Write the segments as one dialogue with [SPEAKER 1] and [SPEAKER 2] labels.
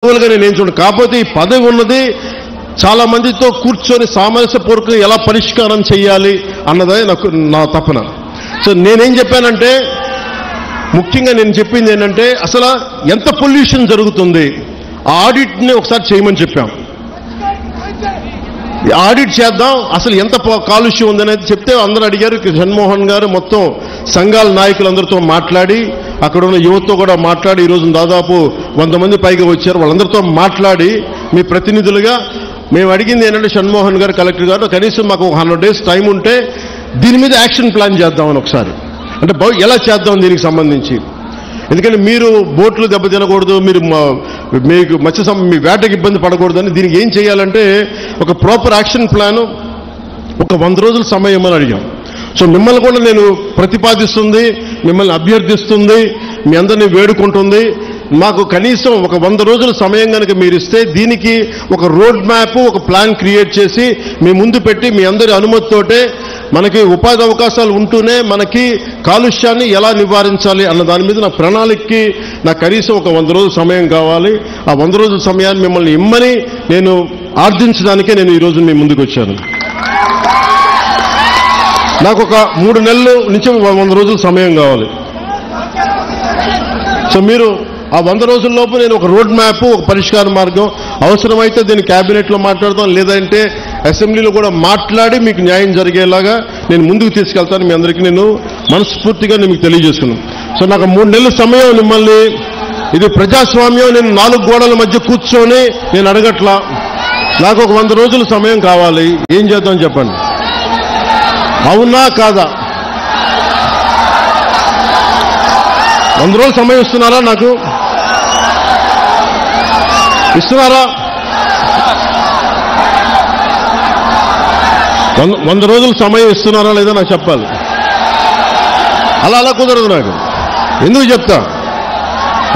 [SPEAKER 1] నేను చూడండి. కాకపోతే ఈ పదవి ఉన్నది చాలా మందితో కూర్చొని సామరస్యపూర్వకంగా ఎలా పరిష్కారం చేయాలి అన్నదే నా తపన. సో నేనేం చెప్పానంటే, ముఖ్యంగా నేను చెప్పింది ఏంటంటే, అసలు ఎంత పొల్యూషన్ జరుగుతుంది ఆ ఆడిట్ని ఒకసారి చేయమని చెప్పాం. ఆడిట్ చేద్దాం, అసలు ఎంత కాలుష్యం ఉందనేది చెప్తే అందరూ అడిగారు. జగన్మోహన్ గారు మొత్తం సంఘాల నాయకులందరితో మాట్లాడి, అక్కడ ఉన్న యువతతో కూడా మాట్లాడి, ఈరోజు దాదాపు 100 మంది పైగా వచ్చారు. వాళ్ళందరితో మాట్లాడి మీ ప్రతినిధులుగా మేము అడిగింది ఏంటంటే, జగన్మోహన్ గారు, కలెక్టర్ గారు, కనీసం మాకు 100 days టైం ఉంటే దీని మీద యాక్షన్ ప్లాన్ చేద్దామని ఒకసారి, అంటే ఎలా చేద్దాం దీనికి సంబంధించి. ఎందుకంటే మీరు బోట్లు దెబ్బతినకూడదు, మీకు మీ వేటకి ఇబ్బంది పడకూడదని దీనికి ఏం చేయాలంటే ఒక ప్రాపర్ యాక్షన్ ప్లాను, ఒక 100 రోజుల సమయం అని అడిగాం. సో మిమ్మల్ని కూడా నేను ప్రతిపాదిస్తుంది, మిమ్మల్ని అభ్యర్థిస్తుంది, మీ అందరినీ వేడుకుంటుంది. మాకు కనీసం ఒక 100 రోజుల సమయం కనుక మీరు ఇస్తే దీనికి ఒక రోడ్ మ్యాప్, ఒక ప్లాన్ క్రియేట్ చేసి మీ ముందు పెట్టి, మీ అందరి అనుమతితోటే మనకి ఉపాధి అవకాశాలు ఉంటూనే మనకి కాలుష్యాన్ని ఎలా నివారించాలి అన్న దాని మీద నా ప్రణాళికకి నాకు కనీసం ఒక 100 రోజుల సమయం కావాలి. ఆ 100 రోజుల సమయాన్ని మిమ్మల్ని ఇమ్మని నేను ఆర్జించడానికే నేను ఈరోజు మీ ముందుకు వచ్చాను. నాకు ఒక 3 నెలల నుంచి 100 రోజుల సమయం కావాలి. సో మీరు ఆ 100 రోజుల్లోపు నేను ఒక రోడ్ మ్యాప్, ఒక పరిష్కార మార్గం, అవసరమైతే దీన్ని క్యాబినెట్లో మాట్లాడతాం, లేదంటే అసెంబ్లీలో కూడా మాట్లాడి మీకు న్యాయం జరిగేలాగా నేను ముందుకు తీసుకెళ్తాను. మీ అందరికీ నేను మనస్ఫూర్తిగా మీకు తెలియజేసుకున్నాను. సో నాకు 3 నెలల సమయం మిమ్మల్ని, ఇది ప్రజాస్వామ్యం, నేను 4 గోడల మధ్య కూర్చొని నేను అడగట్లా. నాకు ఒక 100 రోజుల సమయం కావాలి. ఏం చేద్దాం చెప్పండి, అవునా కాదా? 100 రోజుల సమయం ఇస్తున్నారా? నాకు ఇస్తున్నారా? 100 రోజుల సమయం ఇస్తున్నారా లేదా నాకు చెప్పాలి. అలా కుదరదు నాకు. ఎందుకు చెప్తా,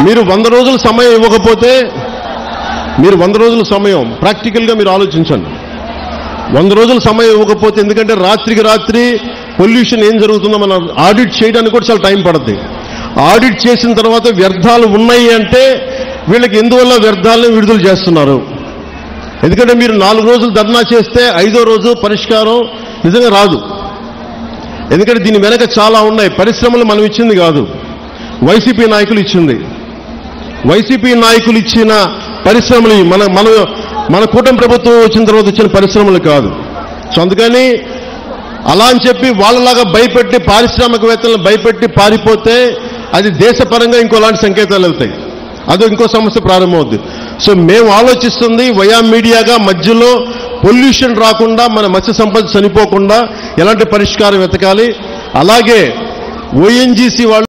[SPEAKER 1] మీరు 100 రోజుల సమయం ఇవ్వకపోతే, మీరు 100 రోజుల సమయం ప్రాక్టికల్గా మీరు ఆలోచించండి. 100 రోజుల సమయం ఇవ్వకపోతే, ఎందుకంటే రాత్రికి రాత్రి పొల్యూషన్ ఏం జరుగుతుందో మనం ఆడిట్ చేయడానికి కూడా చాలా టైం పడుతుంది. ఆడిట్ చేసిన తర్వాత వ్యర్థాలు ఉన్నాయి అంటే వీళ్ళకి ఎందువల్ల వ్యర్థాలను విడుదల చేస్తున్నారు. ఎందుకంటే మీరు 4 రోజులు ధర్నా చేస్తే 5వ రోజు పరిష్కారం నిజంగా రాదు. ఎందుకంటే దీని వెనక చాలా ఉన్నాయి. పరిశ్రమలు మనం ఇచ్చింది కాదు, వైసీపీ నాయకులు ఇచ్చింది. వైసీపీ నాయకులు ఇచ్చిన పరిశ్రమలు మన కూటమి ప్రభుత్వం వచ్చిన తర్వాత వచ్చిన పరిశ్రమలు కాదు. సో అందుకని అలా అని చెప్పి వాళ్ళలాగా భయపెట్టి, పారిశ్రామికవేత్తలను భయపెట్టి పారిపోతే అది దేశపరంగా ఇంకోలాంటి సంకేతాలు వెళ్తాయి, అదో ఇంకో సమస్య ప్రారంభమవుద్ది. సో మేము ఆలోచిస్తుంది వయా మీడియాగా మధ్యలో పొల్యూషన్ రాకుండా, మన మత్స్య సంపద చనిపోకుండా ఎలాంటి పరిష్కారం వెతకాలి. అలాగే ఓఎన్జీసీ వాళ్ళు